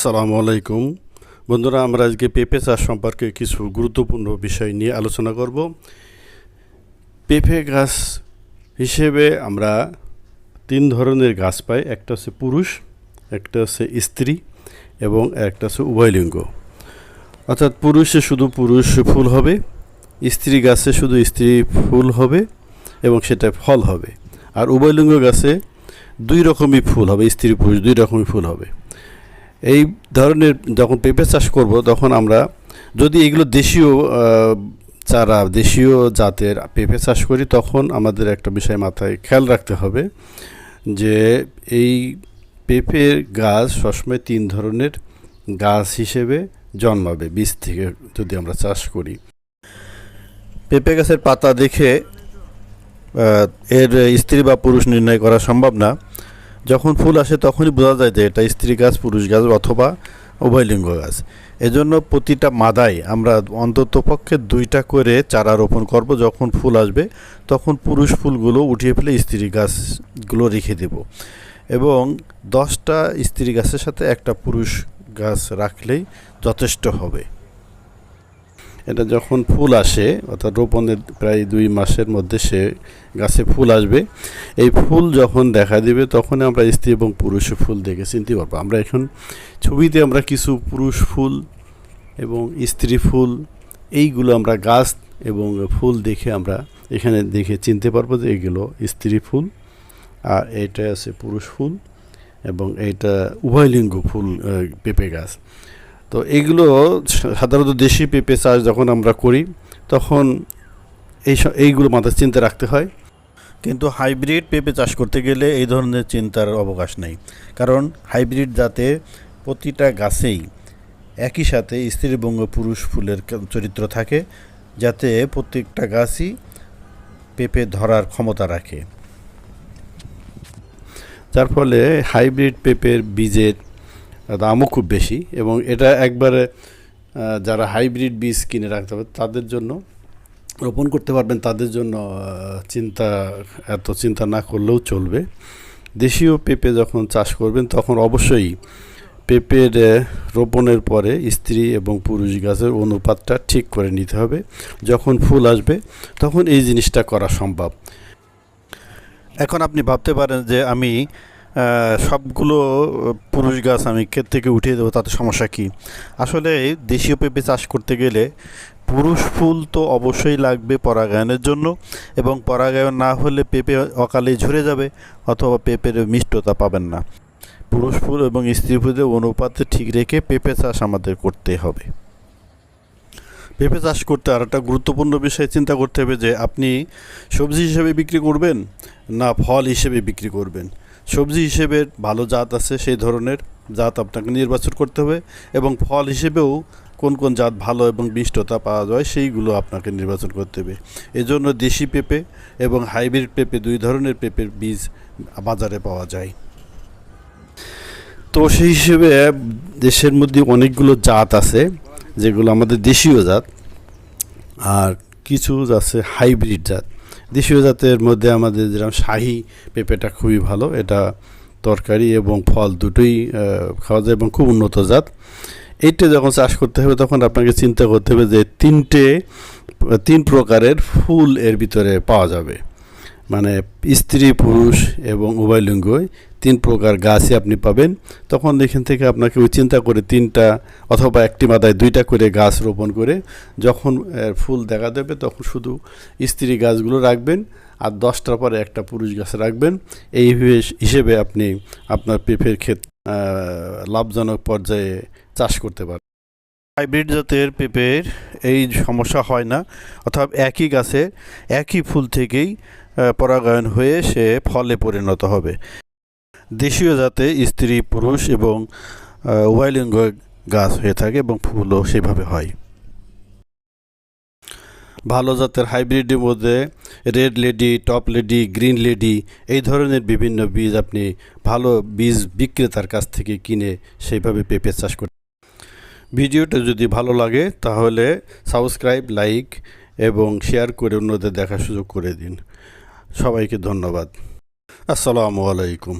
আসসালামু আলাইকুম বন্ধুরা, আমরা আজকে পেঁপে চাষ সম্পর্কে কিছু গুরুত্বপূর্ণ বিষয় নিয়ে আলোচনা করব। পেঁপে গাছ হিসেবে আমরা তিন ধরনের গাছ পাই, একটা হচ্ছে পুরুষ, একটা হচ্ছে স্ত্রী এবং একটা হচ্ছে উভয়লিঙ্গ। অর্থাৎ পুরুষে শুধু পুরুষ ফুল হবে, স্ত্রী গাছে শুধু স্ত্রী ফুল হবে এবং সেটা ফল হবে। আর উভয়লিঙ্গ গাছে দুই রকমই ফুল হবে, স্ত্রী পুরুষ দুই রকমই ফুল হবে। এই ধরনের যখন পেঁপে চাষ করব তখন আমরা যদি এগুলো দেশীয় চারা, দেশীয় জাতের পেঁপে চাষ করি, তখন আমাদের একটা বিষয় মাথায় খেয়াল রাখতে হবে যে এই পেঁপের গাছ সবসময় তিন ধরনের গাছ হিসেবে জন্মাবে বীজ থেকে যদি আমরা চাষ করি। পেঁপে গাছের পাতা দেখে এর স্ত্রী বা পুরুষ নির্ণয় করা সম্ভব না। যখন ফুল আসে তখনই বোঝা যায় যে এটা স্ত্রী গাছ, পুরুষ গাছ অথবা উভয়লিঙ্গ গাছ। এজন্য প্রতিটা মাদায় আমরা অন্তত পক্ষে 2টা করে চারা রোপণ করব। যখন ফুল আসবে তখন পুরুষ ফুলগুলো উঠিয়ে ফেলে স্ত্রী গাছগুলো রেখে দেব এবং 10টা স্ত্রী গাছের সাথে একটা পুরুষ গাছ রাখলেই যথেষ্ট হবে। এটা যখন ফুল আসে, অর্থাৎ রোপণের প্রায় 2 মাসের মধ্যে সে গাছে ফুল আসবে। এই ফুল যখন দেখা দিবে তখন আমরা স্ত্রী এবং পুরুষ ফুল দেখে চিনতে পারবো। আমরা এখন ছবিতে আমরা কিছু পুরুষ ফুল এবং স্ত্রী ফুল এইগুলো আমরা গাছ এবং ফুল দেখে আমরা এখানে দেখে চিনতে পারবো যে এগুলো স্ত্রী ফুল আর এইটা আছে পুরুষ ফুল এবং এইটা উভয়লিঙ্গ ফুল পেঁপে গাছ। তো এইগুলো সাধারণত দেশি পেঁপে চাষ যখন আমরা করি তখন এইগুলো মাথায় চিন্তা রাখতে হয়। কিন্তু হাইব্রিড পেঁপে চাষ করতে গেলে এই ধরনের চিন্তার অবকাশ নেই, কারণ হাইব্রিড জাতে প্রতিটা গাছেই একই সাথে স্ত্রী এবং পুরুষ ফুলের চরিত্র থাকে, যাতে প্রত্যেকটা গাছই পেঁপে ধরার ক্ষমতা রাখে। যার ফলে হাইব্রিড পেঁপের বীজের দামও খুব বেশি এবং এটা একবারে যারা হাইব্রিড বীজ কিনে রাখতে হবে তাদের জন্য রোপণ করতে পারবেন, তাদের জন্য এত চিন্তা না করলেও চলবে। দেশীয় পেঁপে যখন চাষ করবেন তখন অবশ্যই পেঁপের রোপণের পরে স্ত্রী এবং পুরুষ গাছের অনুপাতটা ঠিক করে নিতে হবে। যখন ফুল আসবে তখন এই জিনিসটা করা সম্ভব। এখন আপনি ভাবতে পারেন যে আমি সবগুলো পুরুষ গাছ আমি ক্ষেত থেকে উঠিয়ে দেবো, তাতে সমস্যা কী? আসলে দেশীয় পেঁপে চাষ করতে গেলে পুরুষ ফুল তো অবশ্যই লাগবে পরাগায়নের জন্য, এবং পরাগায়ন না হলে পেঁপে অকালেই ঝরে যাবে অথবা পেঁপের মিষ্টতা পাবেন না। পুরুষ ফুল এবং স্ত্রী ফুলের অনুপাতে ঠিক রেখে পেঁপে চাষ আমাদের করতে হবে। পেঁপে চাষ করতে আর একটা গুরুত্বপূর্ণ বিষয় চিন্তা করতে হবে যে আপনি সবজি হিসেবে বিক্রি করবেন না ফল হিসেবে বিক্রি করবেন। সবজি হিসেবে ভালো জাত আছে, সেই ধরনের জাত আপনাকে নির্বাচন করতে হবে এবং ফল হিসেবেও কোন কোন জাত ভালো এবং মিষ্টতা পাওয়া যায় সেইগুলো আপনাকে নির্বাচন করতে হবে। এজন্য দেশি পেঁপে এবং হাইব্রিড পেঁপে 2 ধরনের পেঁপের বীজ বাজারে পাওয়া যায়। তো সেই হিসেবে দেশের মধ্যে অনেকগুলো জাত আছে যেগুলো আমাদের দেশীয় জাত, আর কিছু আছে হাইব্রিড জাত। দেশীয় জাতের মধ্যে আমাদের যেরকম শাহী পেঁপেটা খুবই ভালো, এটা তরকারি এবং ফল দুটোই খাওয়া যায় এবং খুব উন্নত জাত। এইটা যখন চাষ করতে হবে তখন আপনাকে চিন্তা করতে হবে যে 3 প্রকারের ফুল এর ভিতরে পাওয়া যাবে, মানে স্ত্রী পুরুষ এবং উভয়লিঙ্গ 3 প্রকার গাছই আপনি পাবেন। তখন এখান থেকে আপনাকে ওই চিন্তা করে 3টা অথবা একটি মাদায় 2টা করে গাছ রোপণ করে যখন ফুল দেখা দেবে তখন শুধু স্ত্রী গাছগুলো রাখবেন আর 10টার পরে একটা পুরুষ গাছ রাখবেন। এই হিসেবে আপনি আপনার পেঁপের ক্ষেত লাভজনক পর্যায়ে চাষ করতে পারেন। হাইব্রিড জাতের পেঁপের এই সমস্যা হয় না, অর্থাৎ একই গাছে একই ফুল থেকেই পরাগায়ন হয়ে সে ফলে পরিণত হবে। দেশীয় জাতে স্ত্রী পুরুষ এবং উভয়লিঙ্গ গাছ হয়ে থাকে এবং ফুলও সেভাবে হয়। ভালো জাতের হাইব্রিডের মধ্যে red lady, top lady, green lady এই ধরনের বিভিন্ন বীজ আপনি ভালো বীজ বিক্রেতার কাছ থেকে কিনে সেইভাবে পেঁপে চাষ করতে। ভিডিওটা যদি ভালো লাগে তাহলে সাবস্ক্রাইব, লাইক এবং শেয়ার করে অন্যদের দেখার সুযোগ করে দিন। সবাইকে ধন্যবাদ। আসসালামু আলাইকুম।